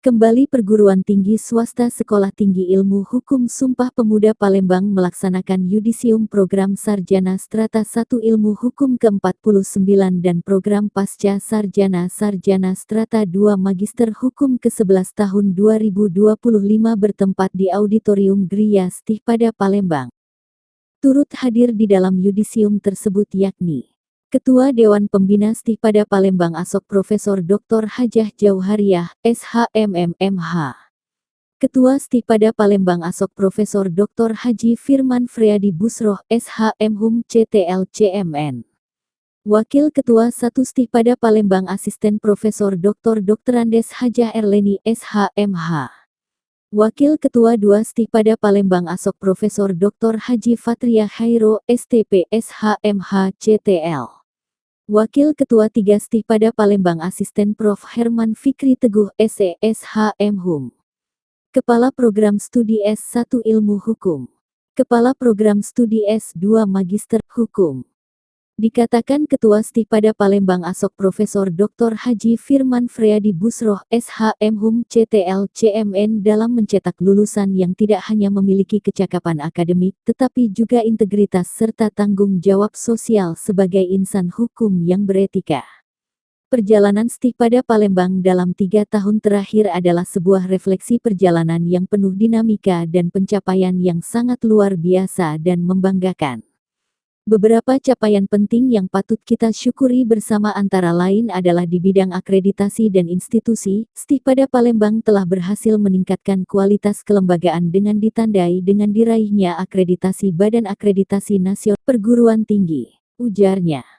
Kembali Perguruan Tinggi Swasta Sekolah Tinggi Ilmu Hukum Sumpah Pemuda Palembang melaksanakan yudisium program Sarjana Strata 1 Ilmu Hukum ke-49 dan program Pasca Sarjana Strata 2 Magister Hukum ke-11 tahun 2025 bertempat di Auditorium Gria Stihpada Palembang. Turut hadir di dalam yudisium tersebut yakni Ketua Dewan Pembina Stihpada Palembang Asok Profesor Dr. Hajah Jauhariah, SHMMMH. Ketua Stihpada Palembang Asok Profesor Dr. Haji Firman Friadi Busroh, SHMHum CTL CMN. Wakil Ketua 1 Stihpada Palembang Asisten Profesor Dr. Andes Hajah Erleni, SHMH. Wakil Ketua 2 Stihpada Palembang Asok Profesor Dr. Haji Fatria Khairo, STP SHMH CTL. Wakil Ketua 3 Stihpada Palembang Asisten Prof. Herman Fikri Teguh, SE SHMHum. Kepala Program Studi S1 Ilmu Hukum. Kepala Program Studi S2 Magister Hukum. Dikatakan Ketua Stihpada Palembang Asok Profesor Dr. Haji Firman Friadi Busroh, SHMHum CTL CMN dalam mencetak lulusan yang tidak hanya memiliki kecakapan akademik, tetapi juga integritas serta tanggung jawab sosial sebagai insan hukum yang beretika. Perjalanan Stihpada Palembang dalam 3 tahun terakhir adalah sebuah refleksi perjalanan yang penuh dinamika dan pencapaian yang sangat luar biasa dan membanggakan. Beberapa capaian penting yang patut kita syukuri bersama antara lain adalah di bidang akreditasi dan institusi. Stihpada Palembang telah berhasil meningkatkan kualitas kelembagaan dengan ditandai dengan diraihnya akreditasi Badan Akreditasi Nasional Perguruan Tinggi, ujarnya.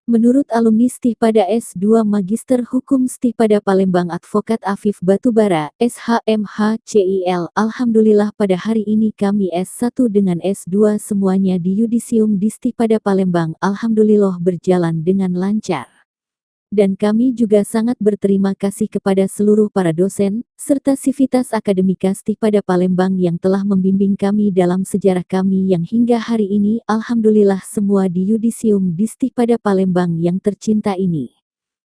Menurut alumni Stihpada S2 Magister Hukum Stihpada Palembang Advokat Afif Batubara, SHMH CIL, alhamdulillah pada hari ini kami S1 dengan S2 semuanya di yudisium di Stihpada Palembang alhamdulillah berjalan dengan lancar. Dan kami juga sangat berterima kasih kepada seluruh para dosen, serta sivitas akademika Stihpada Palembang yang telah membimbing kami dalam sejarah kami yang hingga hari ini alhamdulillah semua di yudisium di Stihpada Palembang yang tercinta ini.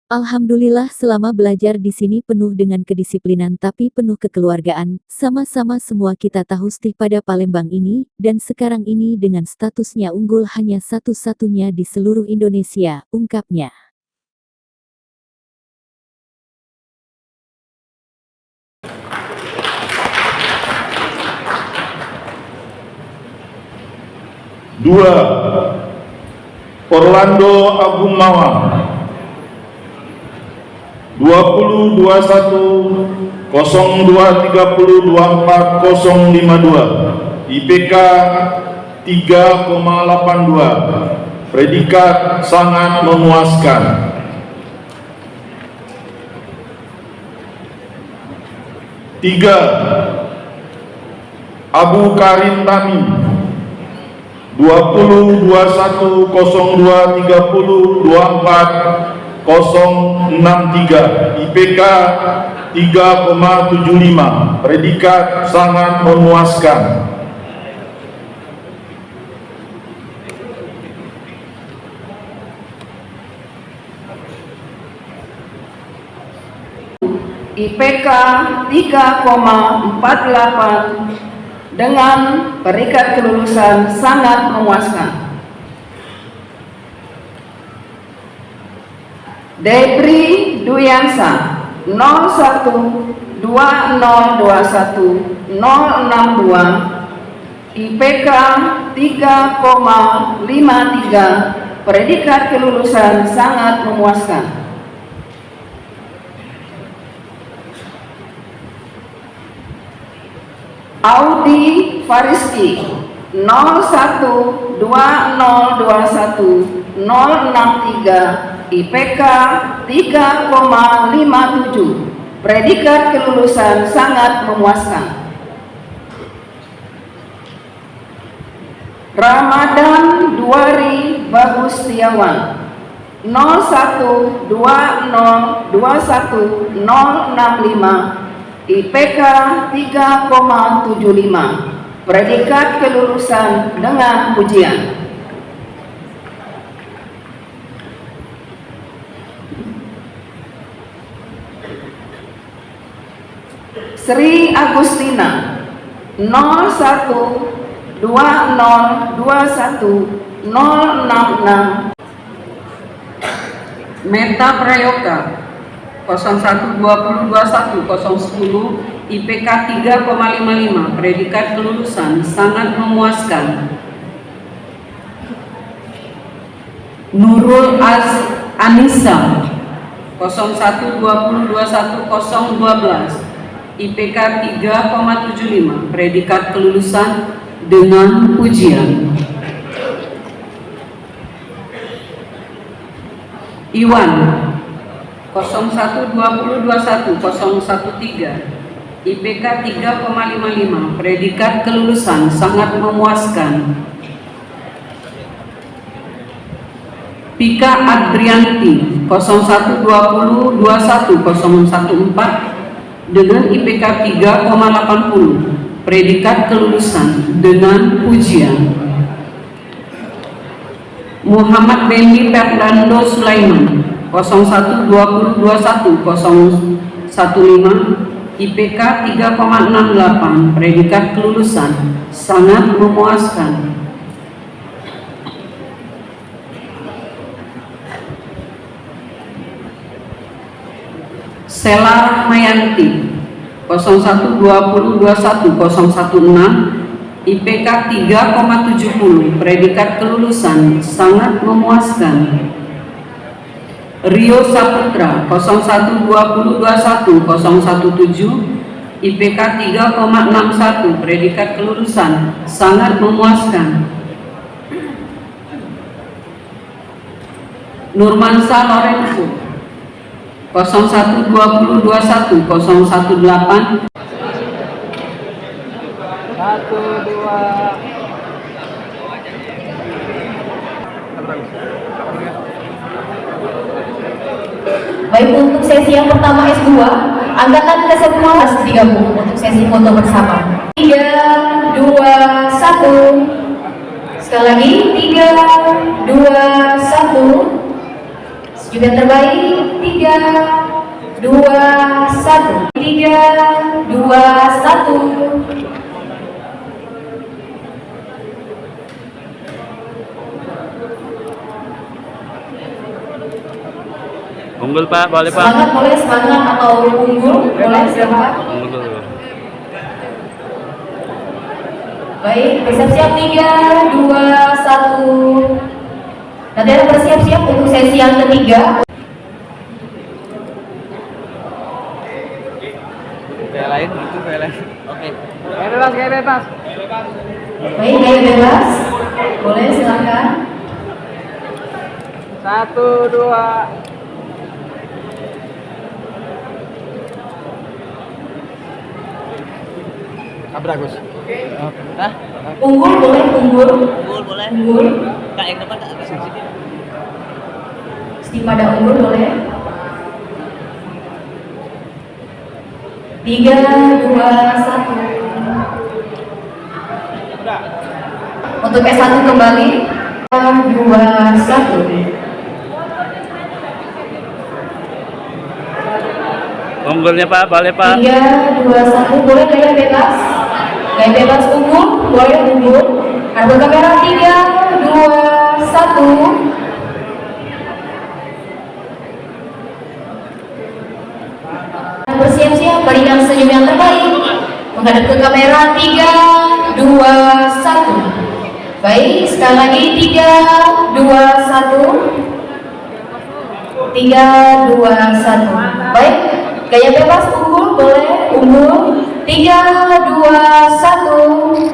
Alhamdulillah selama belajar di sini penuh dengan kedisiplinan tapi penuh kekeluargaan, sama-sama semua kita tahu Stihpada Palembang ini, dan sekarang ini dengan statusnya unggul hanya satu-satunya di seluruh Indonesia, ungkapnya. Dua, Orlando Agung Mawang 2021 0230240052 IPK 3,82 predikat sangat memuaskan. 3, Abu Karim Tami 2021-30-20-24-063 IPK 3,75 predikat sangat memuaskan. 3,48 dengan peringkat kelulusan sangat memuaskan. Debri Duyansa 01-2021-062 IPK 3,53 predikat kelulusan sangat memuaskan. Audi Fariski 01-2021-063 IPK 3,57 predikat kelulusan sangat memuaskan. Ramadan Duari Bagustiawan 01-2021-065 IPK 3,75 predikat kelulusan dengan ujian. Sri Agustina 012021 066. Meta Prayoga 012021 010 IPK 3,55, predikat kelulusan sangat memuaskan. Nurul Anissa 012021 012 IPK 3,75, predikat kelulusan dengan ujian. Iwan 012021 013 IPK 3,55, predikat kelulusan sangat memuaskan. Pika Adrianti 012021 014 dengan IPK 3,80, predikat kelulusan dengan ujian. Muhammad Bendi Fernando Sulaiman 012021 015 IPK 3,68, predikat kelulusan sangat memuaskan. Sela Rahmayanti 012021 016 IPK 3,70, predikat kelulusan sangat memuaskan. Rio Saputra 012021 017 IPK 3,61, predikat kelulusan sangat memuaskan. Nurmansa Lorenzo 012021 018 Baik, untuk sesi yang pertama S2, angkatan ke-10 harus digabung untuk sesi foto bersama. 3, 2, 1. Sekali lagi, 3, 2, 1. Sejauh yang terbaik, 3, 2, 1. 3, 2, 1. Unggul Pak, boleh Pak. Semangat boleh, semangat atau unggul boleh, silakan. Unggul. Baik, bersiap-siap 3, 2, 1. Nanti ada bersiap-siap untuk sesi yang ketiga. Kayak lain, itu kayak lain. Oke. Baik, gaya bebas. Boleh, silakan. 1, 2. Gus. Hah? Unggul boleh, unggul. Unggul boleh. Unggul. Kak yang depan Kak, sini. Pada unggul boleh. 3, 2, 1. Untuk S1 kembali. 2, 1. Unggulnya Pak, boleh Pak. 3, 2, 1. Boleh gaya bebas. Gaya bebas unggul, boleh unggul. Kartu kamera 3, 2, 1. Bersiap-siap, berikan senyum yang terbaik. Menghadap ke kamera 3, 2, 1. Baik, sekali lagi 3, 2, 1. 3, 2, 1. Baik, gaya bebas unggul, boleh unggul. 3, 2, 1.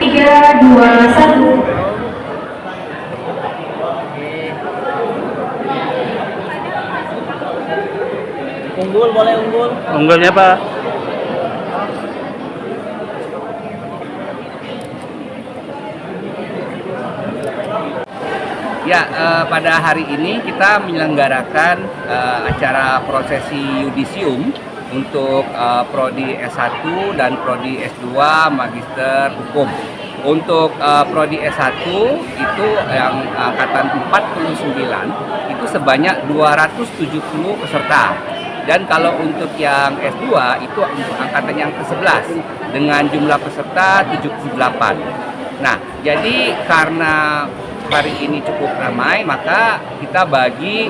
Tiga, dua, satu. Unggul boleh unggul. Unggulnya Pak. Ya, pada hari ini kita menyelenggarakan acara prosesi yudisium untuk prodi S1 dan prodi S2 Magister Hukum. Untuk prodi S1 itu yang angkatan 49 itu sebanyak 270 peserta. Dan kalau untuk yang S2 itu untuk angkatan yang ke-11 dengan jumlah peserta 78. Nah, jadi karena hari ini cukup ramai, maka kita bagi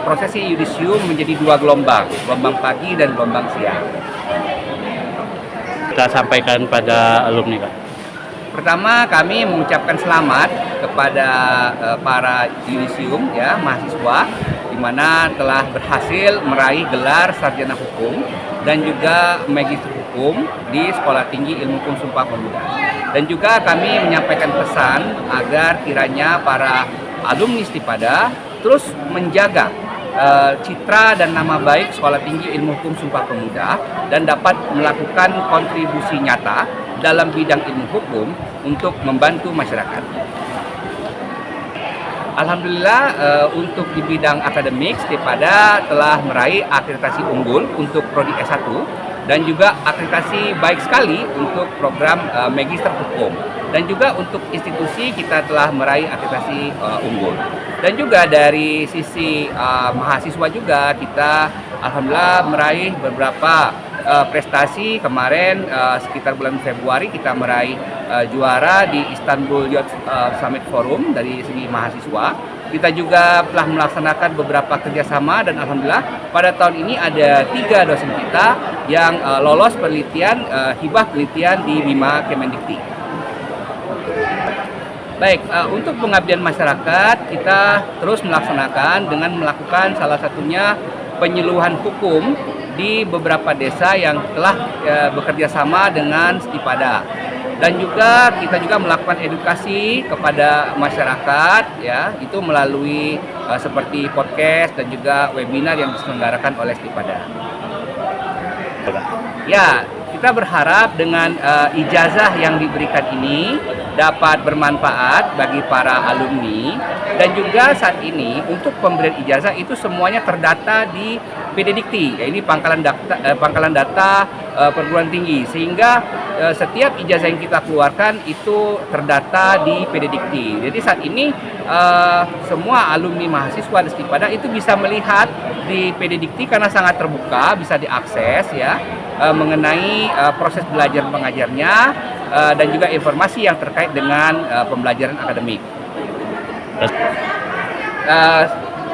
prosesi yudisium menjadi 2 gelombang pagi dan gelombang siang. Kita sampaikan pada alumni, Kak. Pertama, kami mengucapkan selamat kepada para yudisium ya, mahasiswa di mana telah berhasil meraih gelar sarjana hukum dan juga magister hukum di Sekolah Tinggi Ilmu Hukum Sumpah Pemuda. Dan juga kami menyampaikan pesan agar kiranya para alumni Stipada terus menjaga citra dan nama baik Sekolah Tinggi Ilmu Hukum Sumpah Pemuda dan dapat melakukan kontribusi nyata dalam bidang ilmu hukum untuk membantu masyarakat. Alhamdulillah untuk di bidang akademik Stipada telah meraih akreditasi unggul untuk prodi S1 dan juga akreditasi baik sekali untuk program magister hukum. Dan juga untuk institusi kita telah meraih akreditasi unggul. Dan juga dari sisi mahasiswa juga kita alhamdulillah meraih beberapa prestasi. Kemarin sekitar bulan Februari kita meraih juara di Istanbul Youth Summit Forum dari segi mahasiswa. Kita juga telah melaksanakan beberapa kerjasama dan alhamdulillah pada tahun ini ada 3 dosen kita yang lolos penelitian hibah penelitian di BIMA Kemendikti. Baik, untuk pengabdian masyarakat kita terus melaksanakan dengan melakukan salah satunya penyuluhan hukum di beberapa desa yang telah bekerja sama dengan Stipada. Dan juga kita juga melakukan edukasi kepada masyarakat ya, itu melalui seperti podcast dan juga webinar yang diselenggarakan oleh Stipada. Ya, kita berharap dengan ijazah yang diberikan ini dapat bermanfaat bagi para alumni dan juga saat ini untuk pemberian ijazah itu semuanya terdata di PDDikti, ya ini pangkalan data perguruan tinggi, sehingga setiap ijazah yang kita keluarkan itu terdata di PDDikti. Jadi saat ini semua alumni mahasiswa di Stipada itu bisa melihat di PDDikti karena sangat terbuka, bisa diakses ya mengenai proses belajar mengajarnya dan juga informasi yang terkait dengan pembelajaran akademik.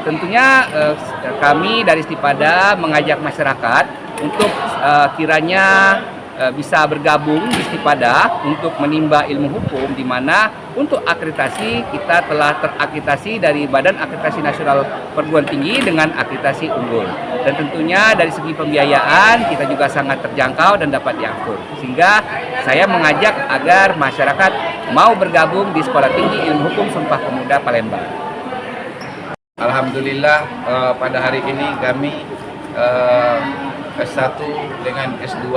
Tentunya kami dari Stipada mengajak masyarakat untuk kiranya bisa bergabung di Stipada untuk menimba ilmu hukum, di mana untuk akreditasi kita telah terakreditasi dari Badan Akreditasi Nasional Perguruan Tinggi dengan akreditasi unggul. Dan tentunya dari segi pembiayaan kita juga sangat terjangkau dan dapat diatur. Sehingga saya mengajak agar masyarakat mau bergabung di Sekolah Tinggi Ilmu Hukum Sumpah Pemuda Palembang. Alhamdulillah pada hari ini kami S1 dengan S2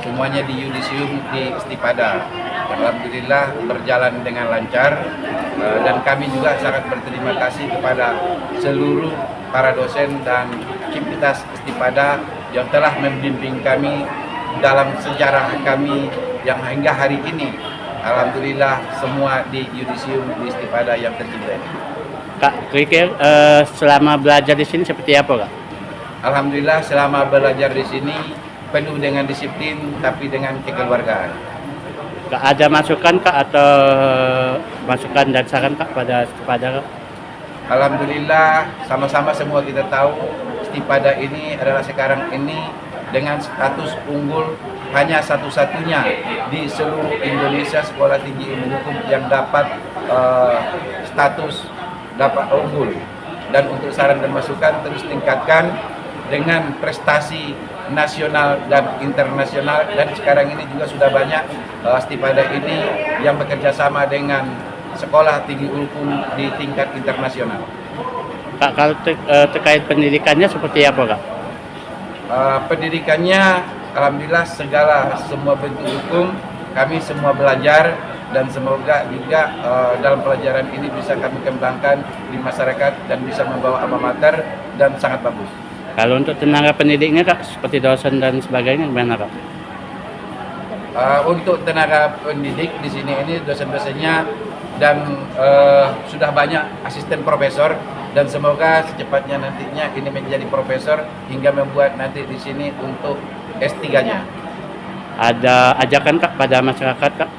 semuanya di yudisium di Stipada. Alhamdulillah berjalan dengan lancar dan kami juga sangat berterima kasih kepada seluruh para dosen dan Civitas Stipada yang telah membimbing kami dalam sejarah kami yang hingga hari ini. Alhamdulillah semua di yudisium di Stipada yang tercinta. Kak, kira-kira selama belajar di sini seperti apa, Kak? Alhamdulillah selama belajar di sini penuh dengan disiplin tapi dengan kekeluargaan. Kak, ada masukan Kak atau masukan dan saran Kak pada Stipada, Kak? Alhamdulillah sama-sama semua kita tahu Stipada ini adalah sekarang ini dengan status unggul hanya satu-satunya di seluruh Indonesia sekolah tinggi ilmu hukum yang dapat status dapat unggul. Dan untuk saran dan masukan terus tingkatkan dengan prestasi nasional dan internasional, dan sekarang ini juga sudah banyak Stipada ini yang bekerja sama dengan sekolah tinggi hukum di tingkat internasional. Kak, kalau terkait pendidikannya seperti apa, Kak? Pendidikannya alhamdulillah semua bentuk hukum kami semua belajar, dan semoga juga dalam pelajaran ini bisa kami kembangkan di masyarakat dan bisa membawa alma mater dan sangat bagus. Kalau untuk tenaga pendidiknya Kak, seperti dosen dan sebagainya gimana, Kak? untuk tenaga pendidik di sini ini dosen-dosennya dan sudah banyak asisten profesor, dan semoga secepatnya nantinya ini menjadi profesor hingga membuat nanti di sini untuk S3-nya. Ada ajakan Kak pada masyarakat Kak?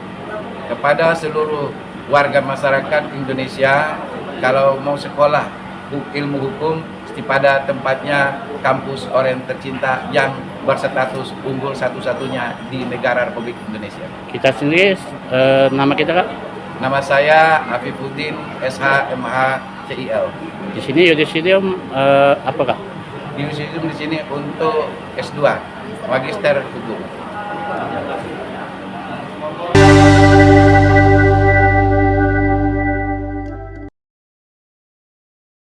Kepada seluruh warga masyarakat Indonesia, kalau mau sekolah ilmu hukum pada tempatnya kampus Oren tercinta yang berstatus unggul satu-satunya di negara Republik Indonesia. Kita sendiri, nama kita Kak? Nama saya Afifuddin SH MH CIL. Di sini yudisium apa Kak? Di sini untuk S2 Magister Hukum.